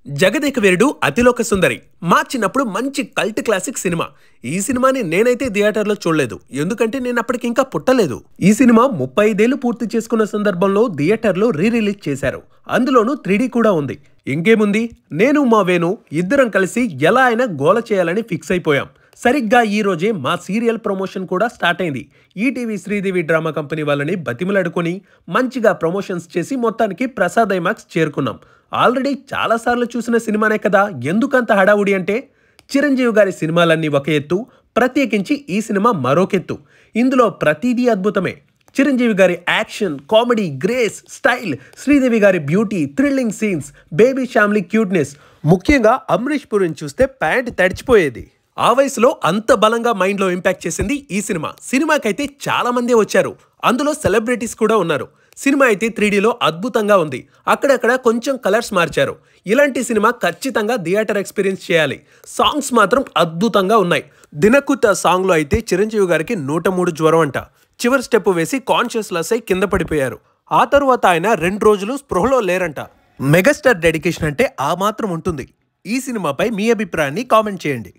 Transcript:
జగదేక వీరుడు అతిలోక సుందరి మా చిన్నప్పుడు మంచి కల్ట్ క్లాసిక్ సినిమా. ఈ సినిమాని నేనైతే థియేటర్లో చూడలేదు, ఎందుకంటే నేను అప్పటికి ఇంకా పుట్టలేదు. ఈ సినిమా 35 ఏళ్లు పూర్తి చేసుకున్న సందర్భంలో థియేటర్లో రిలీజ్ చేశారు. అందులోనూ 3D కూడా ఉంది. ఇంకేముంది, నేను మా వేణు ఇద్దరం కలిసి ఎలా అయినా గోల చేయాలని ఫిక్స్ అయిపోయాం. సరిగ్గా ఈ రోజే మా సీరియల్ ప్రమోషన్ కూడా స్టార్ట్ అయింది. ఈటీవీ శ్రీదేవి డ్రామా కంపెనీ వాళ్ళని బతిమలాడుకొని మంచిగా ప్రమోషన్స్ చేసి మొత్తానికి ప్రసాద్ ఐమాక్స్ చేరుకున్నాం. ఆల్రెడీ చాలాసార్లు చూసిన సినిమానే కదా, ఎందుకంత హడావుడి అంటే చిరంజీవి గారి సినిమాలన్నీ ఒక ఎత్తు, ప్రత్యేకించి ఈ సినిమా మరొకెత్తు. ఇందులో ప్రతిదీ అద్భుతమే. చిరంజీవి గారి action, comedy, grace, style, Sridevi గారి beauty, thrilling scenes, baby family cuteness, ముఖ్యంగా అమరీష్ పురిని చూస్తే ప్యాంట్ తడిచిపోయేది. ఆ వయసులో అంత బలంగా మైండ్లో ఇంపాక్ట్ చేసింది ఈ సినిమా. సినిమాకైతే చాలా మందే వచ్చారు, అందులో సెలబ్రిటీస్ కూడా ఉన్నారు. సినిమా అయితే 3Dలో అద్భుతంగా ఉంది. అక్కడక్కడ కొంచెం కలర్స్ మార్చారు. ఇలాంటి సినిమా ఖచ్చితంగా థియేటర్ ఎక్స్పీరియన్స్ చేయాలి. సాంగ్స్ మాత్రం అద్భుతంగా ఉన్నాయి. దినకుత్త సాంగ్లో అయితే చిరంజీవి గారికి 103 జ్వరం అంట. చివరి స్టెప్ వేసి కాన్షియస్ లెస్ అయి కింద పడిపోయారు. ఆ తరువాత ఆయన 2 రోజులు స్పృహలో లేరంట. మెగాస్టార్ డెడికేషన్ అంటే ఆ మాత్రం ఉంటుంది. ఈ సినిమాపై మీ అభిప్రాయాన్ని కామెంట్ చేయండి.